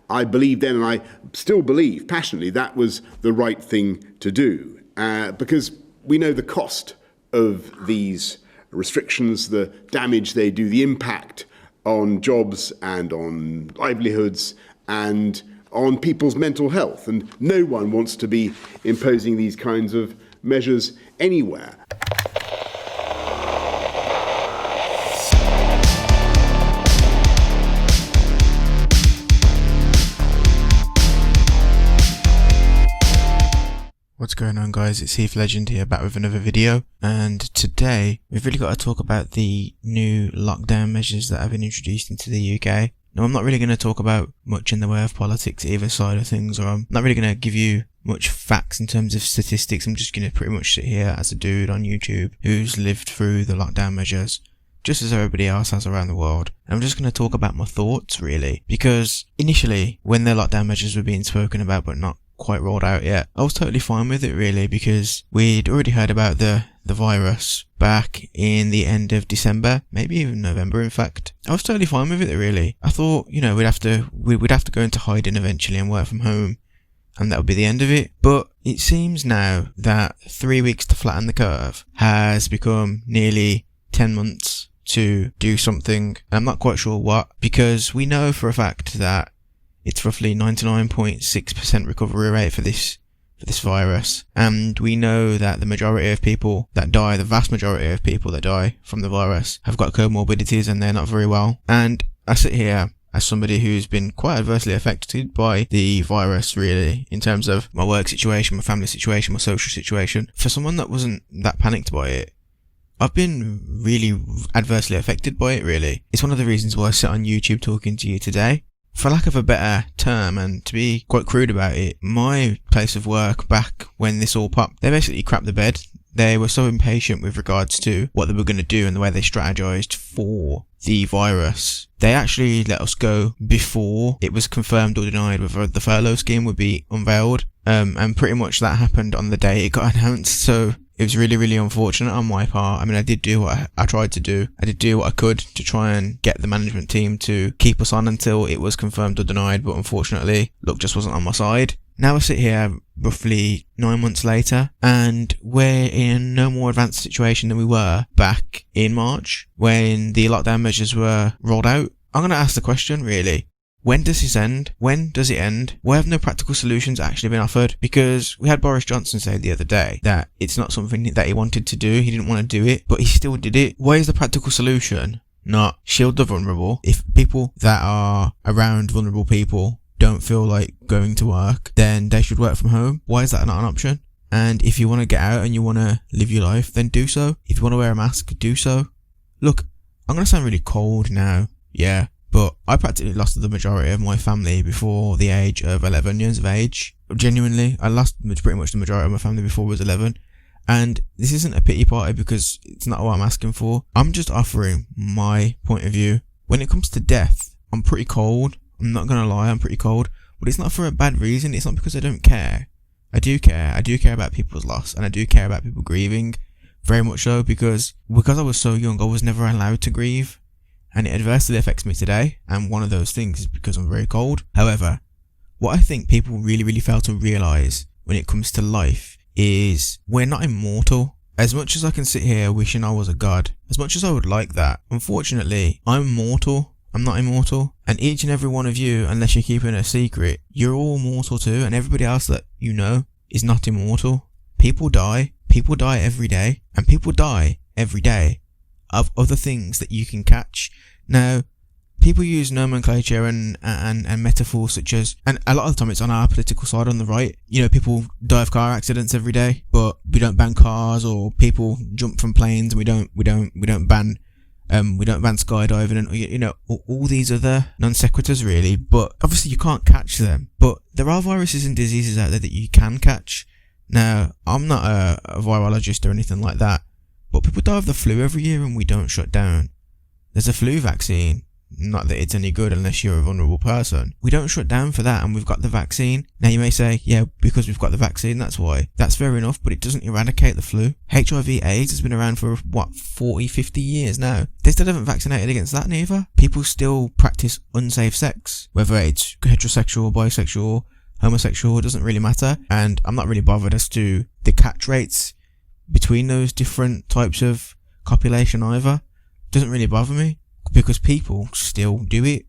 I believed then, and I still believe passionately, that was the right thing to do, because we know the cost of these restrictions, the damage they do, the impact on jobs and on livelihoods and on people's mental health. And no one wants to be imposing these kinds of measures anywhere. What's going on, guys? It's Heath Legend here, back with another video, and today we've really got to talk about the new lockdown measures that have been introduced into the UK. Now, I'm not really going to talk about much in the way of politics either side of things, or I'm not really going to give you much facts in terms of statistics. I'm just going to pretty much sit here as a dude on YouTube who's lived through the lockdown measures just as everybody else has around the world. And I'm just going to talk about my thoughts, really, because initially when the lockdown measures were being spoken about but not quite rolled out yet, I was totally fine with it, really, because we'd already heard about the virus back in the end of December, maybe even November. In fact, I was totally fine with it, really. I thought, you know, we'd have to go into hiding eventually and work from home, and that would be the end of it. But it seems now that 3 weeks to flatten the curve has become nearly 10 months to do something. I'm not quite sure what, because we know for a fact that it's roughly 99.6% recovery rate for this virus. And we know that the majority of people that die, the vast majority of people that die from the virus, have got comorbidities and they're not very well. And I sit here as somebody who's been quite adversely affected by the virus, really, in terms of my work situation, my family situation, my social situation. For someone that wasn't that panicked by it, I've been really adversely affected by it, really. It's one of the reasons why I sit on YouTube talking to you today. For lack of a better term, and to be quite crude about it, my place of work back when this all popped, they basically crapped the bed. They were so impatient with regards to what they were going to do and the way they strategized for the virus. They actually let us go before it was confirmed or denied whether the furlough scheme would be unveiled. And pretty much that happened on the day it got announced. So it was really, really unfortunate on my part. I mean, I did do what I tried to do. I did do what I could to try and get the management team to keep us on until it was confirmed or denied, but unfortunately, luck just wasn't on my side. Now I sit here roughly 9 months later, and we're in no more advanced situation than we were back in March when the lockdown measures were rolled out. I'm going to ask the question, really. When does this end? When does it end? Why have no practical solutions actually been offered? Because we had Boris Johnson say the other day that it's not something that he wanted to do. He didn't want to do it, but he still did it. Why is the practical solution not shield the vulnerable? If people that are around vulnerable people don't feel like going to work, then they should work from home. Why is that not an option? And if you want to get out and you want to live your life, then do so. If you want to wear a mask, do so. Look, I'm going to sound really cold now. Yeah. But I practically lost the majority of my family before the age of 11 years of age. Genuinely, I lost pretty much the majority of my family before I was 11. And this isn't a pity party because it's not what I'm asking for. I'm just offering my point of view. When it comes to death, I'm pretty cold. I'm not going to lie, I'm pretty cold. But it's not for a bad reason. It's not because I don't care. I do care. I do care about people's loss. And I do care about people grieving. Very much so, because I was so young, I was never allowed to grieve. And it adversely affects me today, and one of those things is because I'm very cold. However, what I think people really, really fail to realise when it comes to life is we're not immortal. As much as I can sit here wishing I was a god, as much as I would like that, unfortunately, I'm mortal. I'm not immortal. And each and every one of you, unless you're keeping a secret, you're all mortal too, and everybody else that you know is not immortal. People die. People die every day, and people die every day of other things that you can catch. Now, people use nomenclature and metaphors such as, and a lot of the time it's on our political side on the right. You know, people die of car accidents every day, but we don't ban cars, or people jump from planes, and we don't ban skydiving, and you know, all these other non sequiturs, really. But obviously you can't catch them. But there are viruses and diseases out there that you can catch. Now, I'm not a virologist or anything like that, but people die of the flu every year and we don't shut down. There's a flu vaccine. Not that it's any good unless you're a vulnerable person. We don't shut down for that, and we've got the vaccine. Now you may say, yeah, because we've got the vaccine, that's why. That's fair enough, but it doesn't eradicate the flu. HIV/AIDS has been around for, 40, 50 years now. They still haven't vaccinated against that neither. People still practice unsafe sex, whether it's heterosexual, bisexual, homosexual, it doesn't really matter. And I'm not really bothered as to the catch rates between those different types of copulation either. Doesn't really bother me, because people still do it.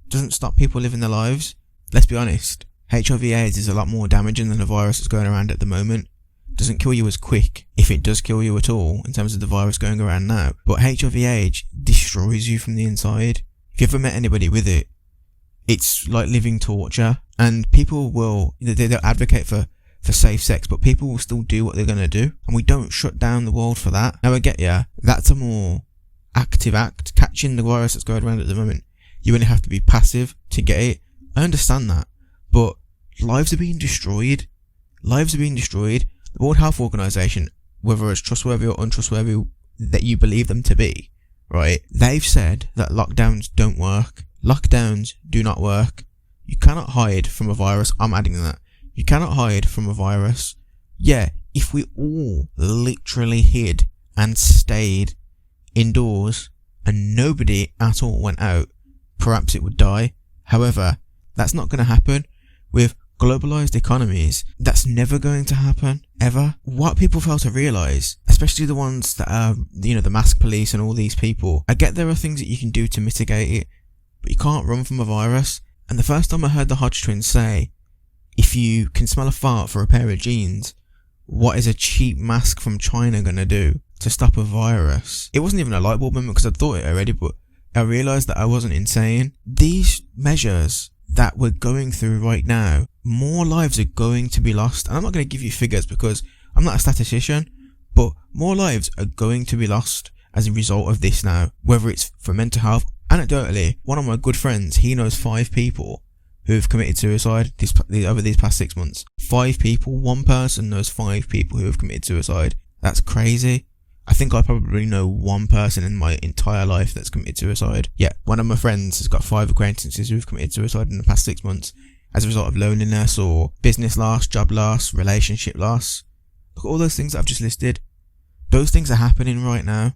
Doesn't stop people living their lives. Let's be honest, HIV/AIDS is a lot more damaging than the virus that's going around at the moment. Doesn't kill you as quick, if it does kill you at all, in terms of the virus going around now. But HIV/AIDS destroys you from the inside. If you ever met anybody with it, it's like living torture. And people will, they don't advocate for safe sex, but people will still do what they're going to do. And we don't shut down the world for that. Now I get ya, that's a more active act. Catching the virus that's going around at the moment, you only have to be passive to get it. I understand that, but lives are being destroyed. Lives are being destroyed. The World Health Organization, whether it's trustworthy or untrustworthy that you believe them to be, right, they've said that lockdowns don't work. Lockdowns do not work. You cannot hide from a virus. I'm adding that. You cannot hide from a virus. Yeah, if we all literally hid and stayed indoors and nobody at all went out, perhaps it would die. However, that's not going to happen. With globalized economies, that's never going to happen, ever. What people fail to realize, especially the ones that are, the mask police and all these people, I get there are things that you can do to mitigate it, but you can't run from a virus. And the first time I heard the Hodge twins say, if you can smell a fart for a pair of jeans, what is a cheap mask from China going to do to stop a virus? It wasn't even a light bulb moment because I'd thought it already, but I realised that I wasn't insane. These measures that we're going through right now, more lives are going to be lost. And I'm not going to give you figures because I'm not a statistician, but more lives are going to be lost as a result of this now, whether it's for mental health. Anecdotally, one of my good friends, he knows 5 people who have committed suicide over these past 6 months. 5 people, one person knows 5 people who have committed suicide. That's crazy. I think I probably know one person in my entire life that's committed suicide. Yeah, one of my friends has got 5 acquaintances who have committed suicide in the past 6 months as a result of loneliness or business loss, job loss, relationship loss. Look at all those things that I've just listed. Those things are happening right now.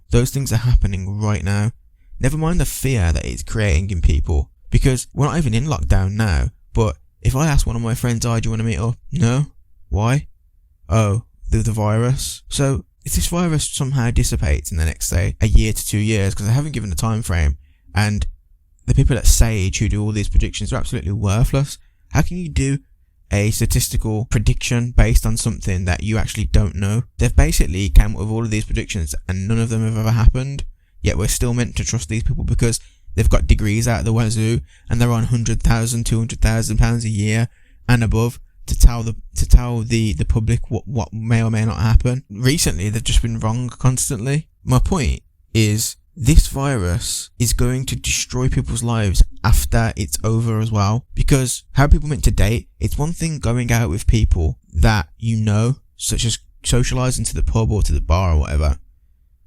Never mind the fear that it's creating in people. Because we're not even in lockdown now, but if I ask one of my friends, do you want to meet up? No. Why? Oh, the virus. So, if this virus somehow dissipates in the next, say, a year to 2 years, because I haven't given a time frame, and the people at Sage who do all these predictions are absolutely worthless, how can you do a statistical prediction based on something that you actually don't know? They've basically come up with all of these predictions, and none of them have ever happened, yet we're still meant to trust these people because they've got degrees out of the wazoo, and they're on £100,000, £200,000 a year and above to tell the public what may or may not happen. Recently, they've just been wrong constantly. My point is, this virus is going to destroy people's lives after it's over as well. Because how are people meant to date? It's one thing going out with people that you know, such as socialising to the pub or to the bar or whatever.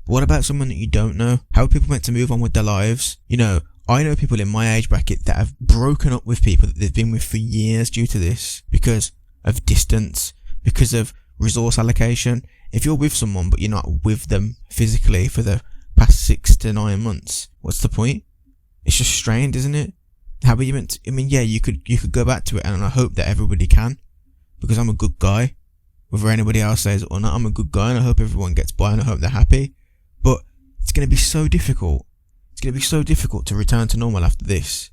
What about someone that you don't know? How are people meant to move on with their lives? I know people in my age bracket that have broken up with people that they've been with for years due to this, because of distance, because of resource allocation. If you're with someone but you're not with them physically for the past 6 to 9 months, what's the point? It's just strained, isn't it? How are you meant to, you could go back to it, and I hope that everybody can, because I'm a good guy. Whether anybody else says it or not, I'm a good guy, and I hope everyone gets by, and I hope they're happy. But it's going to be so difficult. It's going to be so difficult to return to normal after this.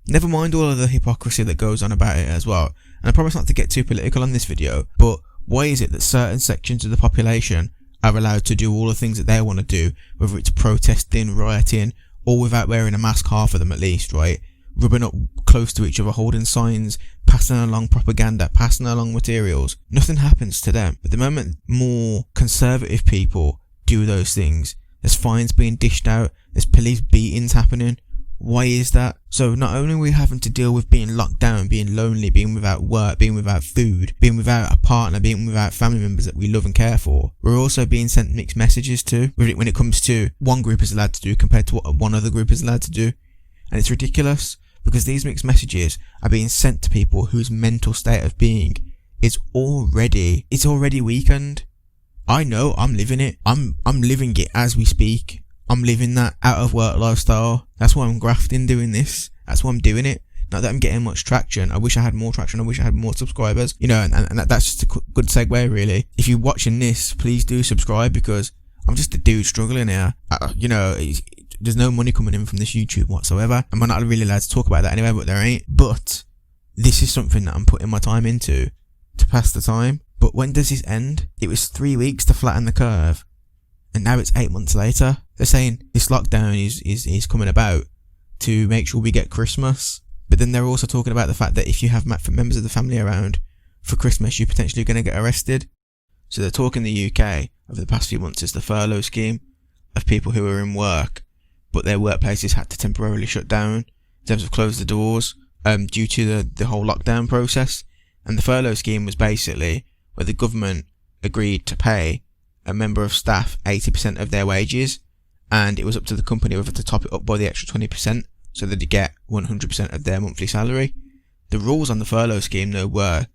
Never mind all of the hypocrisy that goes on about it as well. And I promise not to get too political on this video, but why is it that certain sections of the population are allowed to do all the things that they want to do, whether it's protesting, rioting, all without wearing a mask, half of them at least, right? Rubbing up close to each other, holding signs, passing along propaganda, passing along materials. Nothing happens to them. But the moment more conservative people do those things, there's fines being dished out, there's police beatings happening. Why is that? So not only are we having to deal with being locked down, being lonely, being without work, being without food, being without a partner, being without family members that we love and care for, we're also being sent mixed messages to when it comes to one group is allowed to do compared to what one other group is allowed to do. And it's ridiculous because these mixed messages are being sent to people whose mental state of being is already weakened. I know, I'm living it. I'm living it as we speak. I'm living that out of work lifestyle. That's why I'm grafting doing this. That's why I'm doing it. Not that I'm getting much traction. I wish I had more traction. I wish I had more subscribers. You know, and that's just a good segue, really. If you're watching this, please do subscribe because I'm just a dude struggling here. You know, there's no money coming in from this YouTube whatsoever. And we're not really allowed to talk about that anyway, but there ain't. But this is something that I'm putting my time into to pass the time. But when does this end? It was 3 weeks to flatten the curve. And now it's 8 months later. They're saying this lockdown is coming about to make sure we get Christmas. But then they're also talking about the fact that if you have members of the family around for Christmas, you're potentially going to get arrested. So they're talking the UK over the past few months is the furlough scheme of people who are in work, but their workplaces had to temporarily shut down in terms of close the doors due to the whole lockdown process. And the furlough scheme was basically where the government agreed to pay a member of staff 80% of their wages, and it was up to the company whether to top it up by the extra 20%. So that they get 100% of their monthly salary. The rules on the furlough scheme, though, were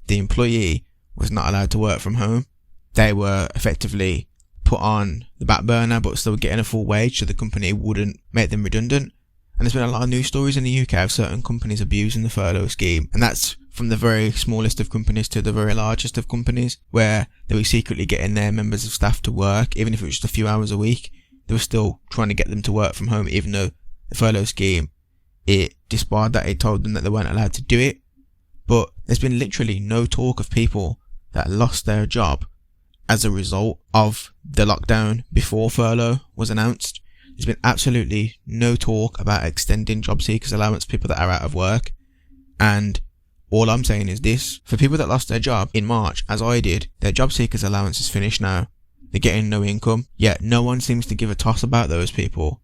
the employee was not allowed to work from home. They were effectively put on the back burner, but still getting a full wage, so the company wouldn't make them redundant. And there's been a lot of news stories in the UK of certain companies abusing the furlough scheme, and that's from the very smallest of companies to the very largest of companies, where they were secretly getting their members of staff to work, even if it was just a few hours a week. They were still trying to get them to work from home, even though the furlough scheme, it disbarred that. It told them that they weren't allowed to do it. But there's been literally no talk of people that lost their job as a result of the lockdown before furlough was announced. There's been absolutely no talk about extending job seekers allowance to people that are out of work. And all I'm saying is this: for people that lost their job in March, as I did, their job seekers allowance is finished now. They're getting no income, yet no one seems to give a toss about those people.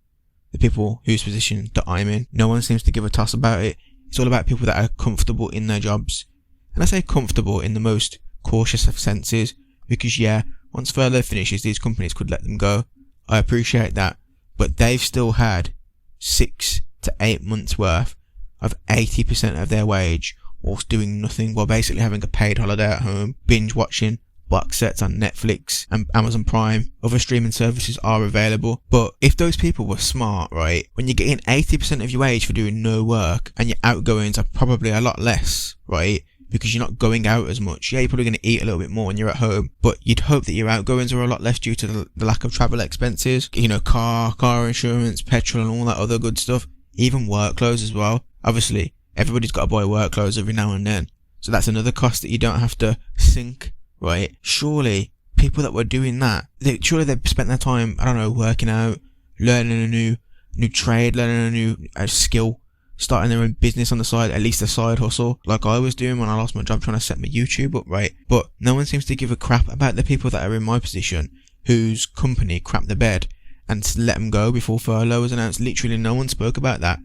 The people whose position that I'm in, no one seems to give a toss about it. It's all about people that are comfortable in their jobs. And I say comfortable in the most cautious of senses, because yeah, once furlough finishes, these companies could let them go. I appreciate that. But they've still had 6 to 8 months worth of 80% of their wage whilst doing nothing, while basically having a paid holiday at home, binge watching box sets on Netflix and Amazon Prime. Other streaming services are available. But if those people were smart, right, when you're getting 80% of your wage for doing no work and your outgoings are probably a lot less, right, because you're not going out as much. Yeah, you're probably going to eat a little bit more when you're at home, but you'd hope that your outgoings are a lot less due to the lack of travel expenses. You know, car insurance, petrol and all that other good stuff. Even work clothes as well. Obviously, everybody's got to buy work clothes every now and then. So that's another cost that you don't have to sink. Right? Surely people that were doing that, surely they've spent their time, I don't know, working out, learning a new trade, learning a new skill, starting their own business on the side, at least a side hustle, like I was doing when I lost my job trying to set my YouTube up, right? But no one seems to give a crap about the people that are in my position, whose company crapped the bed and let them go before furlough was announced. Literally no one spoke about that.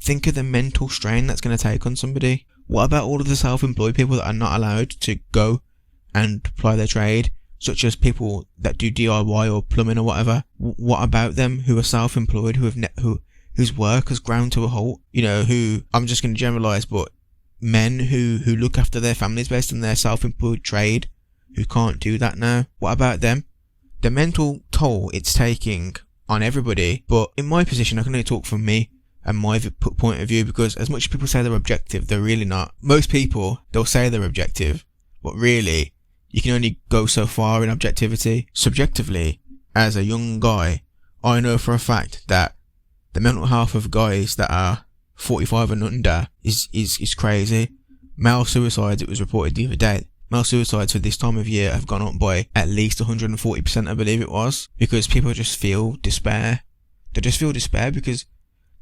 Think of the mental strain that's going to take on somebody. What about all of the self-employed people that are not allowed to go and apply their trade, such as people that do DIY or plumbing or whatever? What about them who are self-employed, whose work has ground to a halt? You know, who, I'm just going to generalise, but men who look after their families based on their self-employed trade, who can't do that now. What about them? The mental toll it's taking on everybody. But in my position, I can only talk from me and my point of view, because as much as people say they're objective, they're really not. Most people, they'll say they're objective, but really, you can only go so far in objectivity. Subjectively, as a young guy, I know for a fact that the mental health of guys that are 45 and under is crazy. Male suicides, it was reported the other day, male suicides for this time of year have gone up by at least 140%, I believe it was, because people just feel despair. They just feel despair because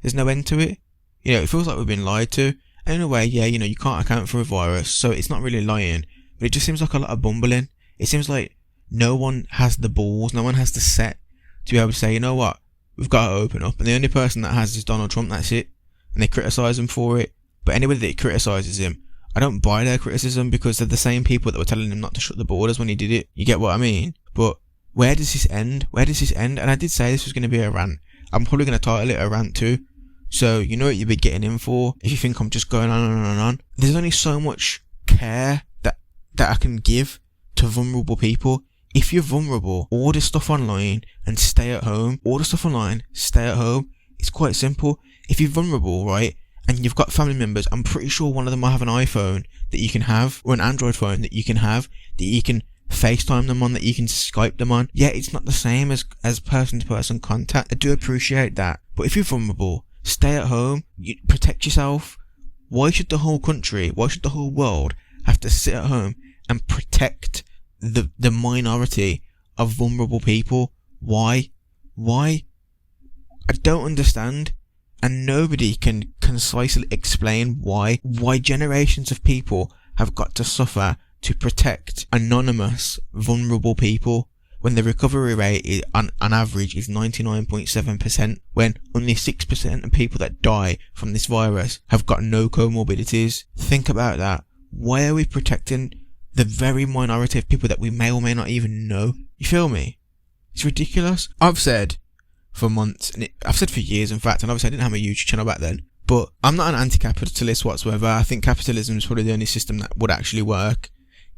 there's no end to it. You know, it feels like we've been lied to. And in a way, yeah, you know, you can't account for a virus, so it's not really lying. But it just seems like a lot of bumbling. It seems like no one has the balls, no one has the set to be able to say, you know what, we've got to open up. And the only person that has is Donald Trump, that's it. And they criticise him for it. But anybody that criticises him, I don't buy their criticism, because they're the same people that were telling him not to shut the borders when he did it. You get what I mean? But where does this end? Where does this end? And I did say this was going to be a rant. I'm probably going to title it a rant too. So you know what you'll be getting in for if you think I'm just going on and on and on. There's only so much care that I can give to vulnerable people. If you're vulnerable, order stuff online and stay at home. Order stuff online, stay at home. It's quite simple. If you're vulnerable, right, and you've got family members, I'm pretty sure one of them will have an iPhone that you can have, or an Android phone that you can have, that you can FaceTime them on, that you can Skype them on. Yeah, it's not the same as person-to-person contact. I do appreciate that. But if you're vulnerable, stay at home, protect yourself. Why should the whole country, why should the whole world have to sit at home and protect the minority of vulnerable people? Why? I don't understand. And nobody can concisely explain why generations of people have got to suffer to protect anonymous, vulnerable people when the recovery rate is, on average is 99.7%, when only 6% of people that die from this virus have got no comorbidities. Think about that. Why are we protecting the very minority of people that we may or may not even know? You feel me? It's ridiculous. I've said for months, and I've said for years, in fact, and obviously I didn't have a YouTube channel back then, but I'm not an anti-capitalist whatsoever. I think capitalism is probably the only system that would actually work,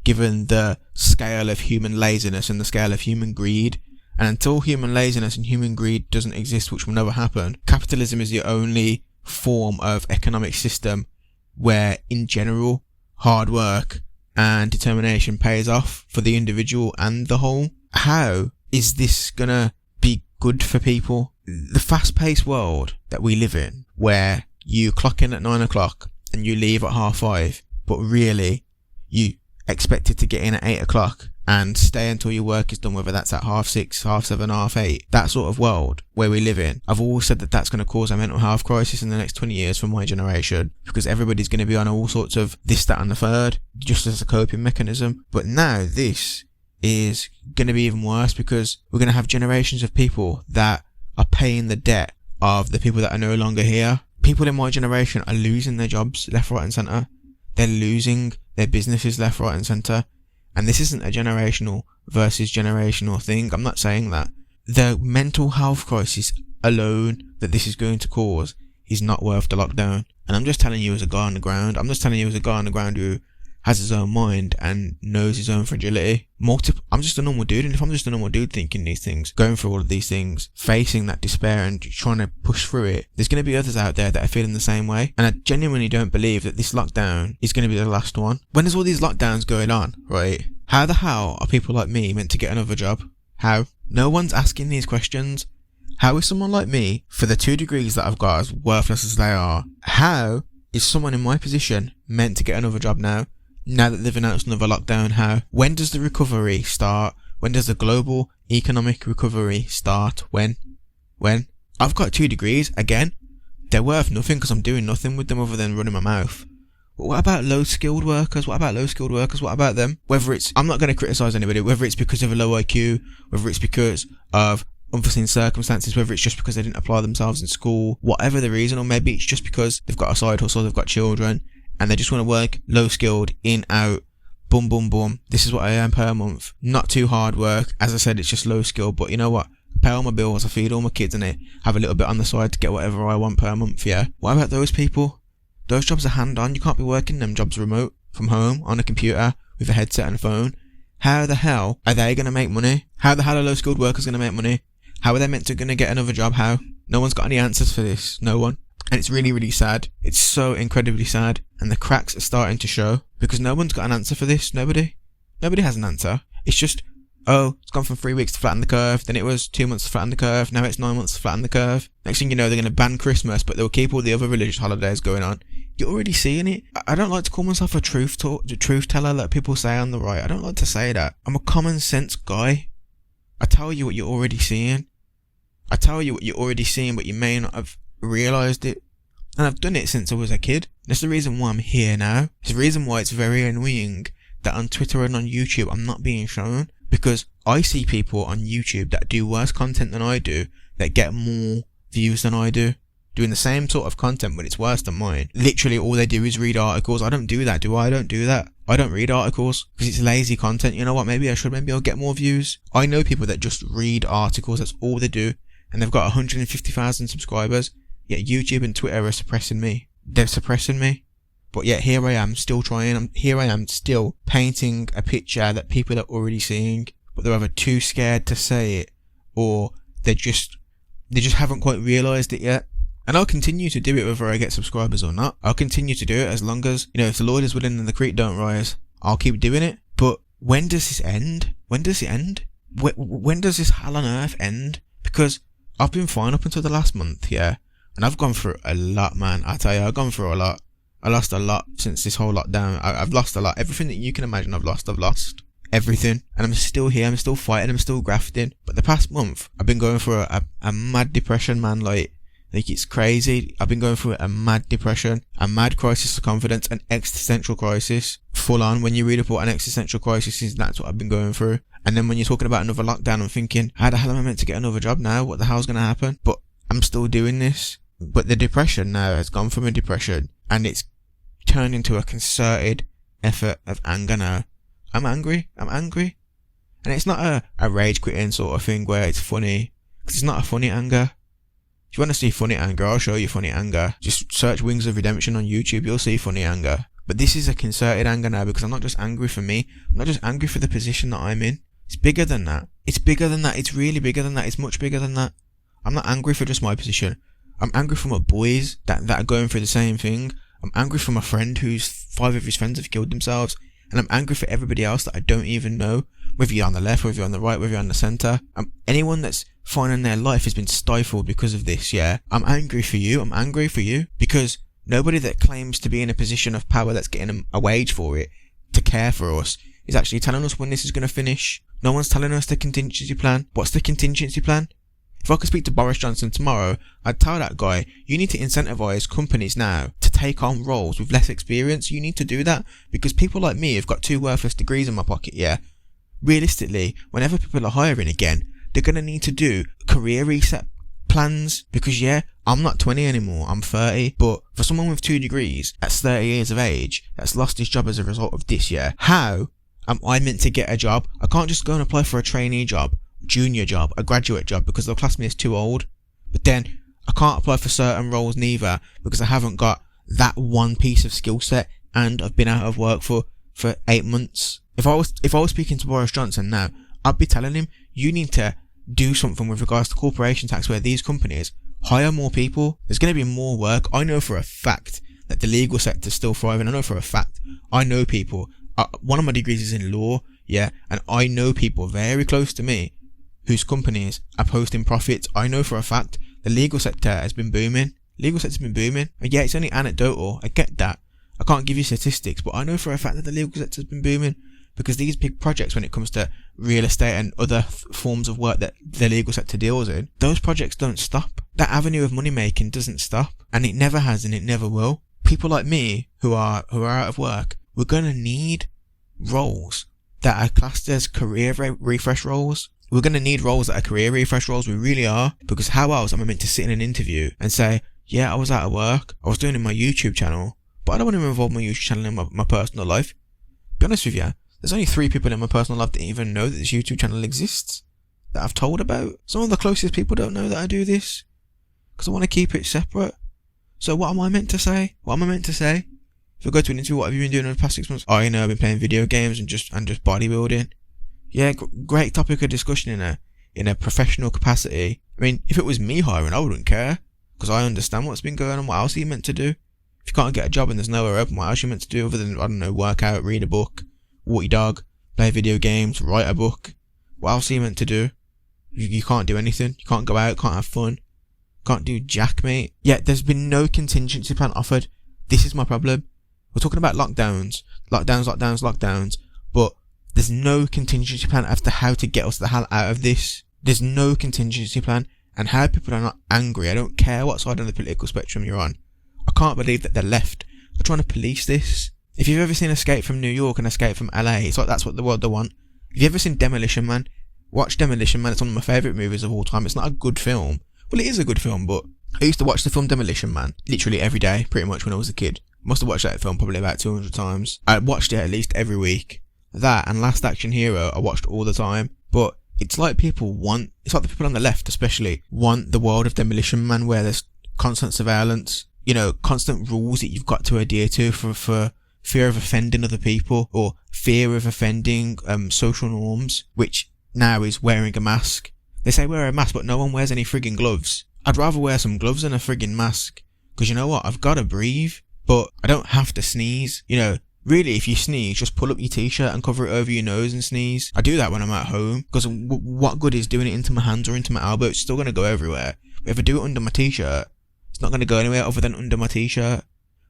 given the scale of human laziness and the scale of human greed. And until human laziness and human greed doesn't exist, which will never happen, capitalism is the only form of economic system where, in general, hard work and determination pays off for the individual and the whole. How is this gonna be good for people? The fast-paced world that we live in, where you clock in at 9 o'clock and you leave at 5:30, but really you expected to get in at 8 o'clock and stay until your work is done, whether that's at 6:30, 7:30, 8:30, that sort of world where we live in. I've always said that that's going to cause a mental health crisis in the next 20 years for my generation, because everybody's going to be on all sorts of this, that and the third, just as a coping mechanism. But now this is going to be even worse, because we're going to have generations of people that are paying the debt of the people that are no longer here. People in my generation are losing their jobs left, right and centre. They're losing their businesses left, right and centre. And this isn't a generational versus generational thing. I'm not saying that. The mental health crisis alone that this is going to cause is not worth the lockdown. And I'm just telling you as a guy on the ground. I'm just telling you as a guy on the ground who has his own mind and knows his own fragility. I'm just a normal dude, and if I'm just a normal dude thinking these things, going through all of these things, facing that despair and trying to push through it, there's going to be others out there that are feeling the same way. And I genuinely don't believe that this lockdown is going to be the last one. When there's all these lockdowns going on, right, how the hell are people like me meant to get another job? How? No one's asking these questions. How is someone like me, for the 2 degrees that I've got, as worthless as they are, how is someone in my position meant to get another job now that they've announced another lockdown? How? When does the recovery start? When does the global economic recovery start? When? I've got 2 degrees, again, they're worth nothing because I'm doing nothing with them other than running my mouth. But what about low-skilled workers? What about them? Whether it's, I'm not going to criticise anybody, whether it's because of a low IQ, whether it's because of unforeseen circumstances, whether it's just because they didn't apply themselves in school, whatever the reason, or maybe it's just because they've got a side hustle, they've got children, and they just want to work low skilled, in, out, boom, boom, boom. This is what I earn per month. Not too hard work. As I said, it's just low skill, but you know what? I pay all my bills, I feed all my kids, and I have a little bit on the side to get whatever I want per month, yeah? What about those people? Those jobs are hand-on. You can't be working them jobs remote, from home, on a computer, with a headset and a phone. How the hell are they going to make money? How the hell are low-skilled workers going to make money? How are they meant to going to get another job? How? No one's got any answers for this. No one. And it's really, really sad. It's so incredibly sad. And the cracks are starting to show, because no one's got an answer for this. Nobody has an answer. It's just, oh, it's gone from 3 weeks to flatten the curve. Then it was 2 months to flatten the curve. Now it's 9 months to flatten the curve. Next thing you know, they're going to ban Christmas, but they'll keep all the other religious holidays going on. You're already seeing it. I don't like to call myself a truth teller that people say on the right. I don't like to say that. I'm a common sense guy. I tell you what you're already seeing. But you may not have realised it. And I've done it since I was a kid. That's the reason why I'm here now. It's the reason why it's very annoying that on Twitter and on YouTube I'm not being shown, because I see people on YouTube that do worse content than I do, that get more views than I do, doing the same sort of content, but it's worse than mine. Literally all they do is read articles. I don't do that, do I? I don't do that. I don't read articles because it's lazy content. You know what? Maybe I should. Maybe I'll get more views. I know people that just read articles. That's all they do. And they've got 150,000 subscribers. Yet YouTube and Twitter are suppressing me. They're suppressing me. But yet here I am still trying. Here I am still painting a picture that people are already seeing, but they're either too scared to say it, or they just haven't quite realised it yet. And I'll continue to do it whether I get subscribers or not. I'll continue to do it as long as, if the Lord is willing and the creek don't rise, I'll keep doing it. But when does this end? When does it end? When does this hell on earth end? Because I've been fine up until the last month, yeah. And I've gone through a lot, man. I tell you, I've gone through a lot. I lost a lot since this whole lockdown. I've lost a lot. Everything that you can imagine I've lost. Everything. And I'm still here. I'm still fighting. I'm still grafting. But the past month, I've been going through a mad depression, man. Like it's crazy. I've been going through a mad depression, a mad crisis of confidence, an existential crisis. Full on. When you read about an existential crisis, that's what I've been going through. And then when you're talking about another lockdown, I'm thinking, how the hell am I meant to get another job now? What the hell's going to happen? But I'm still doing this. But the depression now has gone from a depression, and it's turned into a concerted effort of anger now. I'm angry. And it's not a rage quitting sort of thing where it's funny. Because it's not a funny anger. If you want to see funny anger, I'll show you funny anger. Just search Wings of Redemption on YouTube, you'll see funny anger. But this is a concerted anger now, because I'm not just angry for me. I'm not just angry for the position that I'm in. It's bigger than that. It's bigger than that. It's really bigger than that. It's much bigger than that. I'm not angry for just my position. I'm angry for my boys that are going through the same thing. I'm angry for my friend whose 5 of his friends have killed themselves. And I'm angry for everybody else that I don't even know. Whether you're on the left, whether you're on the right, whether you're on the centre. Anyone that's finding their life has been stifled because of this, yeah. I'm angry for you. I'm angry for you. Because nobody that claims to be in a position of power that's getting a wage for it, to care for us, is actually telling us when this is going to finish. No one's telling us the contingency plan. What's the contingency plan? If I could speak to Boris Johnson tomorrow, I'd tell that guy, you need to incentivise companies now to take on roles with less experience. You need to do that, because people like me have got 2 worthless degrees in my pocket, yeah. Realistically, whenever people are hiring again, they're going to need to do career reset plans, because yeah, I'm not 20 anymore, I'm 30, but for someone with 2 degrees, that's 30 years of age, that's lost his job as a result of this, yeah. How am I meant to get a job? I can't just go and apply for a trainee job, junior job, a graduate job, because they'll class me as too old. But then I can't apply for certain roles neither, because I haven't got that one piece of skill set, and I've been out of work for 8 months. If I was speaking to Boris Johnson now, I'd be telling him, you need to do something with regards to corporation tax, where these companies hire more people. There's going to be more work. I know for a fact that the legal sector is still thriving. I know for a fact. I know people. One of my degrees is in law, yeah, and I know people very close to me whose companies are posting profits. I know for a fact the legal sector has been booming. And yeah, it's only anecdotal. I get that. I can't give you statistics, but I know for a fact that the legal sector has been booming, because these big projects, when it comes to real estate and other forms of work that the legal sector deals in, those projects don't stop. That avenue of money making doesn't stop, and it never has, and it never will. People like me who are out of work, we're going to need roles that are classed as career refresh roles. We're going to need roles that are career refresh roles. We really are. Because how else am I meant to sit in an interview and say, yeah, I was out of work, I was doing it in my YouTube channel, but I don't want to involve my YouTube channel in my personal life. Be honest with you, there's only 3 people in my personal life that even know that this YouTube channel exists, that I've told about. Some of the closest people don't know that I do this, because I want to keep it separate. So what am I meant to say? If I go to an interview, what have you been doing over the past 6 months? Oh, I've been playing video games and just bodybuilding. Yeah, great topic of discussion in a professional capacity. I mean, if it was me hiring, I wouldn't care, because I understand what's been going on. What else are you meant to do? If you can't get a job and there's nowhere open, what else are you meant to do other than, I don't know, work out, read a book, walk your dog, play video games, write a book? What else are you meant to do? You can't do anything. You can't go out, can't have fun, can't do jack, mate. Yet there's been no contingency plan offered. This is my problem. We're talking about lockdowns, but there's no contingency plan as to how to get us the hell out of this. There's no contingency plan, and how people are not angry. I don't care what side of the political spectrum you're on. I can't believe that the left are trying to police this. If you've ever seen Escape from New York and Escape from LA, it's like that's what the world they want. Have you ever seen Demolition Man? Watch Demolition Man. It's one of my favourite movies of all time. It's not a good film. Well, it is a good film, but I used to watch the film Demolition Man literally every day, pretty much, when I was a kid. Must have watched that film probably about 200 times. I watched it at least every week. That and Last Action Hero I watched all the time. But it's like the people on the left especially want the world of Demolition Man, where there's constant surveillance, constant rules that you've got to adhere to for fear of offending other people, or fear of offending social norms, which now is wearing a mask. They say wear a mask, but no one wears any frigging gloves. I'd rather wear some gloves than a frigging mask, because you know what, I've got to breathe, but I don't have to sneeze. Really, if you sneeze, just pull up your t-shirt and cover it over your nose and sneeze. I do that when I'm at home, because what good is doing it into my hands or into my elbow? It's still going to go everywhere. But if I do it under my t-shirt, it's not going to go anywhere other than under my t-shirt.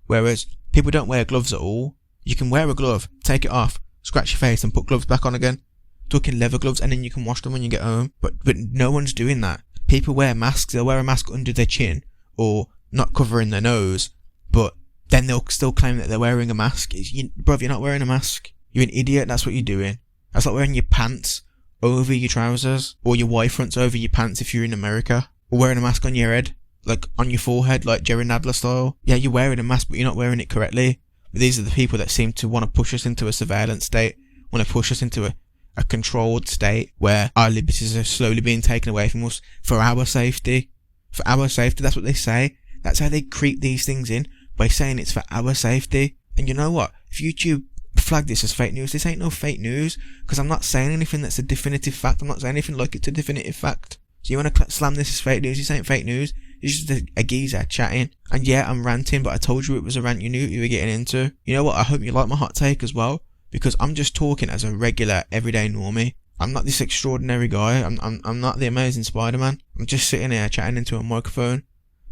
Whereas people don't wear gloves at all. You can wear a glove, take it off, scratch your face and put gloves back on again. Talking leather gloves, and then you can wash them when you get home. But no one's doing that. People wear masks. They'll wear a mask under their chin or not covering their nose, but then they'll still claim that they're wearing a mask. Bruv, you're not wearing a mask. You're an idiot. That's what you're doing. That's like wearing your pants over your trousers, or your Y-fronts over your pants if you're in America, or wearing a mask on your head, like on your forehead, like Jerry Nadler style. Yeah, you're wearing a mask, but you're not wearing it correctly. But these are the people that seem to want to push us into a surveillance state, want to push us into a controlled state where our liberties are slowly being taken away from us for our safety. For our safety, that's what they say. That's how they creep these things in, by saying it's for our safety. And you know what? If YouTube flag this as fake news, this ain't no fake news, because I'm not saying anything that's a definitive fact. I'm not saying anything like it's a definitive fact. So you want to slam this as fake news? This ain't fake news. It's just a geezer chatting. And yeah, I'm ranting, but I told you it was a rant you knew what you were getting into. You know what? I hope you like my hot take as well, because I'm just talking as a regular, everyday normie. I'm not this extraordinary guy. I'm not the amazing Spider-Man. I'm just sitting here chatting into a microphone.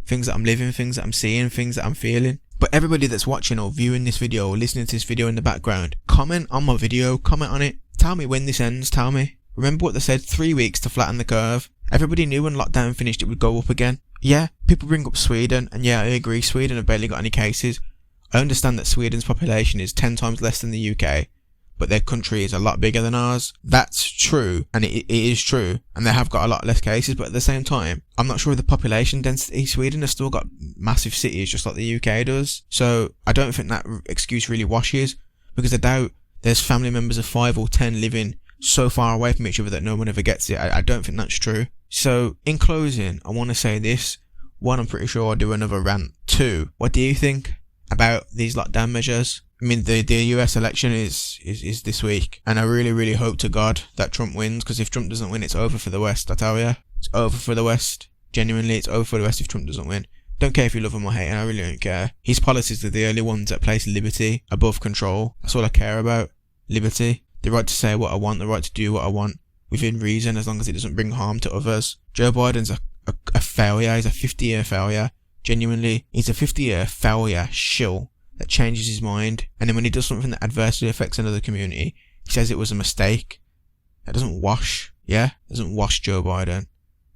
Things that I'm living, things that I'm seeing, things that I'm feeling. But everybody that's watching or viewing this video or listening to this video in the background, comment on my video, comment on it. Tell me when this ends, tell me. Remember what they said, 3 weeks to flatten the curve. Everybody knew when lockdown finished it would go up again. Yeah, people bring up Sweden, and yeah, I agree, Sweden have barely got any cases. I understand that Sweden's population is 10 times less than the UK, but their country is a lot bigger than ours. That's true, and it is true, and they have got a lot less cases, but at the same time, I'm not sure of the population density. Sweden has still got massive cities just like the UK does, so I don't think that excuse really washes, because I doubt there's family members of 5 or 10 living so far away from each other that no one ever gets it. I don't think that's true. So, in closing, I want to say this. 1, I'm pretty sure I'll do another rant. 2, what do you think about these lockdown measures? I mean, the US election is this week, and I really, really hope to God that Trump wins, because if Trump doesn't win, it's over for the West, I tell ya. It's over for the West. Genuinely, it's over for the West if Trump doesn't win. Don't care if you love him or hate him, I really don't care. His policies are the only ones that place liberty above control. That's all I care about. Liberty. The right to say what I want, the right to do what I want, within reason, as long as it doesn't bring harm to others. Joe Biden's a failure. He's a 50-year failure. Genuinely, he's a 50-year failure shill that changes his mind, and then when he does something that adversely affects another community, he says it was a mistake. That doesn't wash. Yeah? Doesn't wash Joe Biden.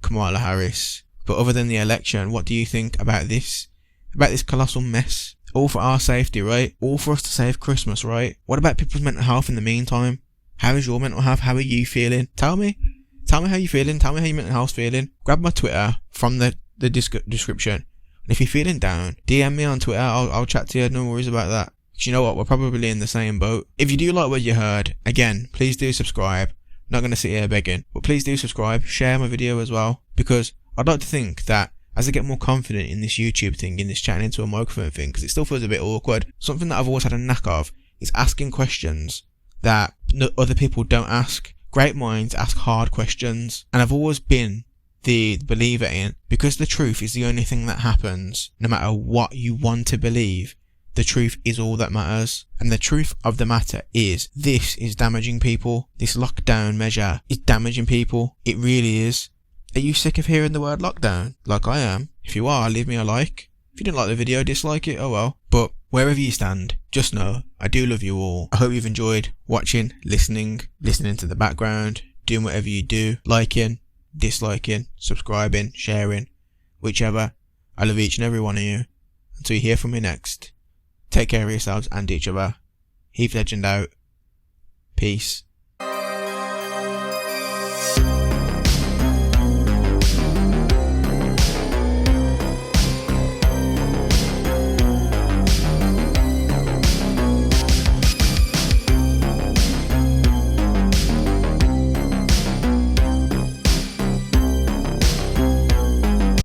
Kamala Harris. But other than the election, what do you think about this? About this colossal mess? All for our safety, right? All for us to save Christmas, right? What about people's mental health in the meantime? How is your mental health? How are you feeling? Tell me. Tell me how you're feeling. Tell me how your mental health's feeling. Grab my Twitter from the description. And if you're feeling down, DM me on Twitter. I'll chat to you. No worries about that. Because you know what? We're probably in the same boat. If you do like what you heard, again, please do subscribe. Not going to sit here begging. But please do subscribe. Share my video as well. Because I'd like to think that as I get more confident in this YouTube thing, in this chatting into a microphone thing, because it still feels a bit awkward, something that I've always had a knack of is asking questions that other people don't ask. Great minds ask hard questions. And I've always been the believer in, because the truth is the only thing that happens, no matter what you want to believe, the truth is all that matters. And the truth of the matter is, this is damaging people. This lockdown measure is damaging people. It really is. Are you sick of hearing the word lockdown? Like I am. If you are, leave me a like. If you didn't like the video, dislike it, oh well. But wherever you stand, just know, I do love you all. I hope you've enjoyed watching, listening to the background, doing whatever you do, liking, disliking, subscribing, sharing, whichever. I love each and every one of you. Until you hear from me next, take care of yourselves and each other. Heath Legend out. Peace.